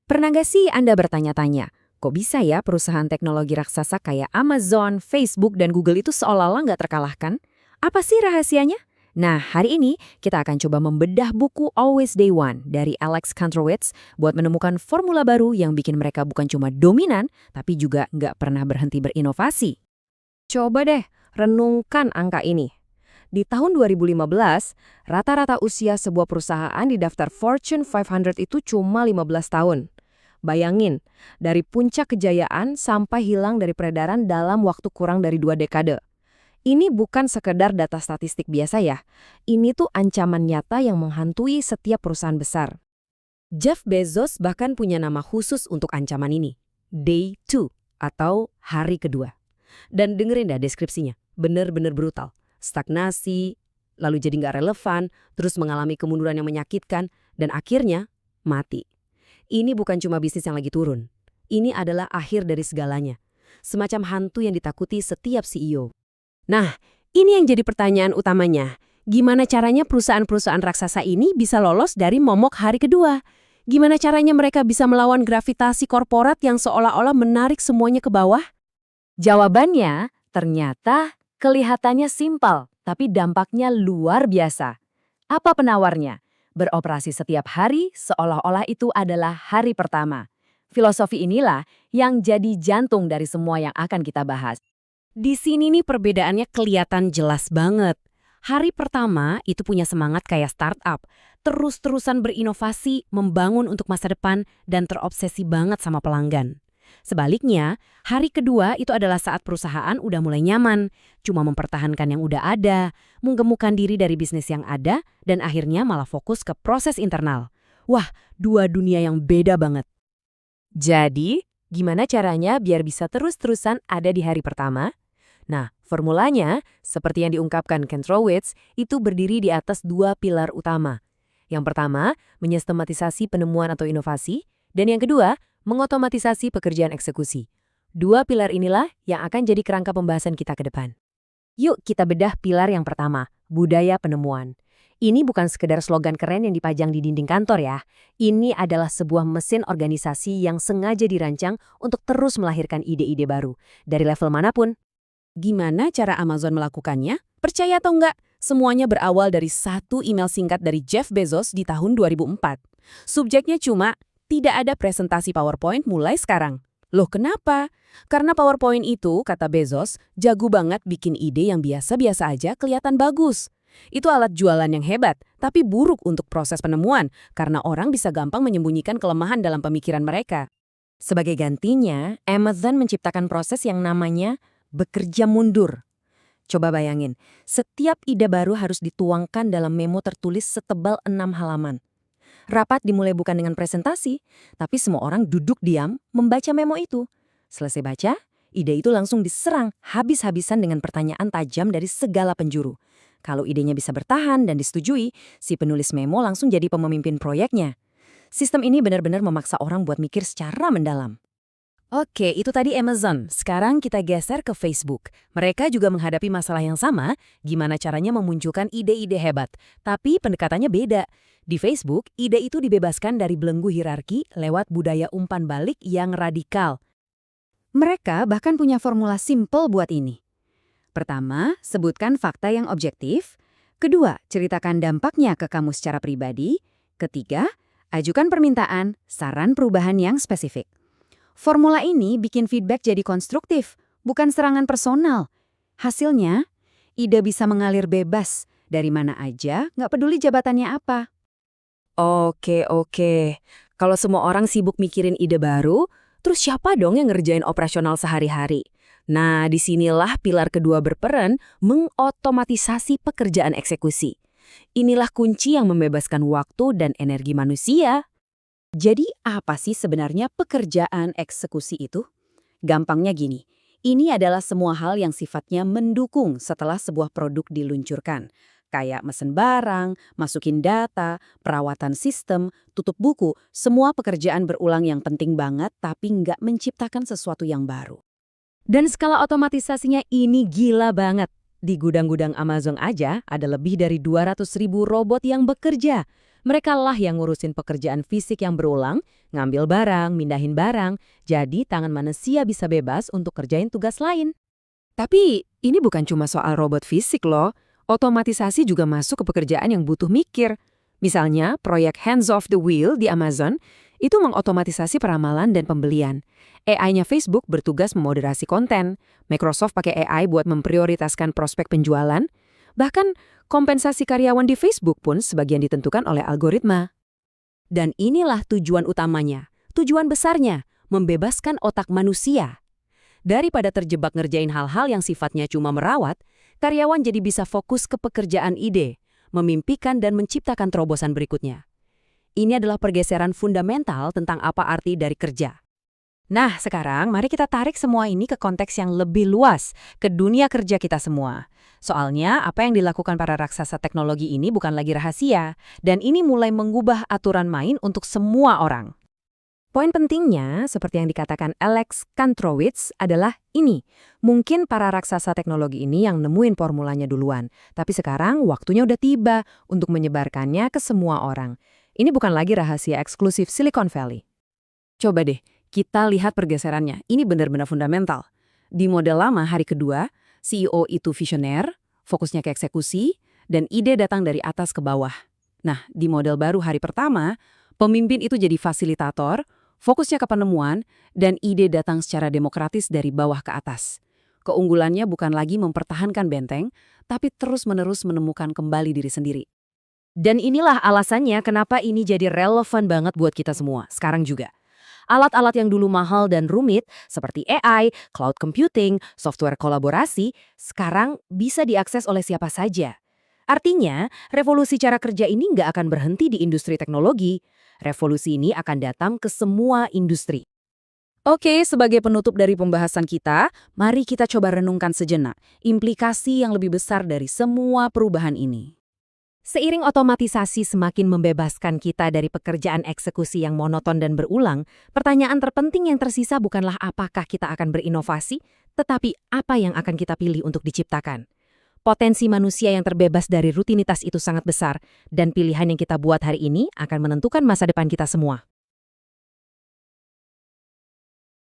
Pernah nggak sih Anda bertanya-tanya, kok bisa ya perusahaan teknologi raksasa kayak Amazon, Facebook, dan Google itu seolah-olah nggak terkalahkan? Apa sih rahasianya? Nah, hari ini kita akan coba membedah buku Always Day One dari Alex Kantrowitz buat menemukan formula baru yang bikin mereka bukan cuma dominan, tapi juga nggak pernah berhenti berinovasi. Coba deh, renungkan angka ini. Di tahun 2015, rata-rata usia sebuah perusahaan di daftar Fortune 500 itu cuma 15 tahun. Bayangin, dari puncak kejayaan sampai hilang dari peredaran dalam waktu kurang dari 2 dekade. Ini bukan sekedar data statistik biasa ya. Ini tuh ancaman nyata yang menghantui setiap perusahaan besar. Jeff Bezos bahkan punya nama khusus untuk ancaman ini. Day 2 atau hari kedua. Dan dengerin dah deskripsinya, bener-bener brutal. Stagnasi, lalu jadi nggak relevan, terus mengalami kemunduran yang menyakitkan, dan akhirnya mati. Ini bukan cuma bisnis yang lagi turun. Ini adalah akhir dari segalanya. Semacam hantu yang ditakuti setiap CEO. Nah, ini yang jadi pertanyaan utamanya. Gimana caranya perusahaan-perusahaan raksasa ini bisa lolos dari momok hari kedua? Gimana caranya mereka bisa melawan gravitasi korporat yang seolah-olah menarik semuanya ke bawah? Jawabannya ternyata kelihatannya simpel, tapi dampaknya luar biasa. Apa penawarnya? Beroperasi setiap hari seolah-olah itu adalah hari pertama. Filosofi inilah yang jadi jantung dari semua yang akan kita bahas. Di sini nih perbedaannya kelihatan jelas banget. Hari pertama itu punya semangat kayak startup, terus-terusan berinovasi, membangun untuk masa depan, dan terobsesi banget sama pelanggan. Sebaliknya, hari kedua itu adalah saat perusahaan udah mulai nyaman, cuma mempertahankan yang udah ada, menggemukkan diri dari bisnis yang ada, dan akhirnya malah fokus ke proses internal. Wah, dua dunia yang beda banget. Jadi, gimana caranya biar bisa terus-terusan ada di hari pertama? Nah, formulanya, seperti yang diungkapkan Kantrowitz, itu berdiri di atas dua pilar utama. Yang pertama, menyistematisasi penemuan atau inovasi, dan yang kedua, mengotomatisasi pekerjaan eksekusi. Dua pilar inilah yang akan jadi kerangka pembahasan kita ke depan. Yuk kita bedah pilar yang pertama, budaya penemuan. Ini bukan sekedar slogan keren yang dipajang di dinding kantor ya. Ini adalah sebuah mesin organisasi yang sengaja dirancang untuk terus melahirkan ide-ide baru, dari level manapun. Gimana cara Amazon melakukannya? Percaya atau enggak, semuanya berawal dari satu email singkat dari Jeff Bezos di tahun 2004. Subjeknya cuma, tidak ada presentasi PowerPoint mulai sekarang. Loh kenapa? Karena PowerPoint itu, kata Bezos, jago banget bikin ide yang biasa-biasa aja kelihatan bagus. Itu alat jualan yang hebat, tapi buruk untuk proses penemuan, karena orang bisa gampang menyembunyikan kelemahan dalam pemikiran mereka. Sebagai gantinya, Amazon menciptakan proses yang namanya bekerja mundur. Coba bayangin, setiap ide baru harus dituangkan dalam memo tertulis setebal 6 halaman. Rapat dimulai bukan dengan presentasi, tapi semua orang duduk diam membaca memo itu. Selesai baca, ide itu langsung diserang habis-habisan dengan pertanyaan tajam dari segala penjuru. Kalau idenya bisa bertahan dan disetujui, si penulis memo langsung jadi pemimpin proyeknya. Sistem ini benar-benar memaksa orang buat mikir secara mendalam. Oke, itu tadi Amazon. Sekarang kita geser ke Facebook. Mereka juga menghadapi masalah yang sama, gimana caranya memunculkan ide-ide hebat. Tapi pendekatannya beda. Di Facebook, ide itu dibebaskan dari belenggu hierarki lewat budaya umpan balik yang radikal. Mereka bahkan punya formula simpel buat ini. Pertama, sebutkan fakta yang objektif. Kedua, ceritakan dampaknya ke kamu secara pribadi. Ketiga, ajukan permintaan, saran perubahan yang spesifik. Formula ini bikin feedback jadi konstruktif, bukan serangan personal. Hasilnya, ide bisa mengalir bebas, dari mana aja, nggak peduli jabatannya apa. Oke. Kalau semua orang sibuk mikirin ide baru, terus siapa dong yang ngerjain operasional sehari-hari? Nah, disinilah pilar kedua berperan mengotomatisasi pekerjaan eksekusi. Inilah kunci yang membebaskan waktu dan energi manusia. Jadi apa sih sebenarnya pekerjaan eksekusi itu? Gampangnya gini, ini adalah semua hal yang sifatnya mendukung setelah sebuah produk diluncurkan. Kayak mesen barang, masukin data, perawatan sistem, tutup buku, semua pekerjaan berulang yang penting banget tapi nggak menciptakan sesuatu yang baru. Dan skala otomatisasinya ini gila banget. Di gudang-gudang Amazon aja ada lebih dari 200.000 robot yang bekerja. Mereka lah yang ngurusin pekerjaan fisik yang berulang, ngambil barang, mindahin barang, jadi tangan manusia bisa bebas untuk kerjain tugas lain. Tapi ini bukan cuma soal robot fisik loh. Otomatisasi juga masuk ke pekerjaan yang butuh mikir. Misalnya, proyek Hands Off the Wheel di Amazon itu mengotomatisasi peramalan dan pembelian. AI-nya Facebook bertugas memoderasi konten. Microsoft pakai AI buat memprioritaskan prospek penjualan. Bahkan, kompensasi karyawan di Facebook pun sebagian ditentukan oleh algoritma. Dan inilah tujuan utamanya, tujuan besarnya, membebaskan otak manusia. Daripada terjebak ngerjain hal-hal yang sifatnya cuma merawat, karyawan jadi bisa fokus ke pekerjaan ide, memimpikan dan menciptakan terobosan berikutnya. Ini adalah pergeseran fundamental tentang apa arti dari kerja. Nah, sekarang mari kita tarik semua ini ke konteks yang lebih luas, ke dunia kerja kita semua. Soalnya, apa yang dilakukan para raksasa teknologi ini bukan lagi rahasia, dan ini mulai mengubah aturan main untuk semua orang. Poin pentingnya, seperti yang dikatakan Alex Kantrowitz, adalah ini. Mungkin para raksasa teknologi ini yang nemuin formulanya duluan, tapi sekarang waktunya udah tiba untuk menyebarkannya ke semua orang. Ini bukan lagi rahasia eksklusif Silicon Valley. Coba deh, kita lihat pergeserannya. Ini benar-benar fundamental. Di model lama hari kedua, CEO itu visioner, fokusnya ke eksekusi, dan ide datang dari atas ke bawah. Nah, di model baru hari pertama, pemimpin itu jadi fasilitator, fokusnya ke penemuan, dan ide datang secara demokratis dari bawah ke atas. Keunggulannya bukan lagi mempertahankan benteng, tapi terus-menerus menemukan kembali diri sendiri. Dan inilah alasannya kenapa ini jadi relevan banget buat kita semua, sekarang juga. Alat-alat yang dulu mahal dan rumit, seperti AI, cloud computing, software kolaborasi, sekarang bisa diakses oleh siapa saja. Artinya, revolusi cara kerja ini nggak akan berhenti di industri teknologi. Revolusi ini akan datang ke semua industri. Oke, sebagai penutup dari pembahasan kita, mari kita coba renungkan sejenak implikasi yang lebih besar dari semua perubahan ini. Seiring otomatisasi semakin membebaskan kita dari pekerjaan eksekusi yang monoton dan berulang, pertanyaan terpenting yang tersisa bukanlah apakah kita akan berinovasi, tetapi apa yang akan kita pilih untuk diciptakan. Potensi manusia yang terbebas dari rutinitas itu sangat besar, dan pilihan yang kita buat hari ini akan menentukan masa depan kita semua.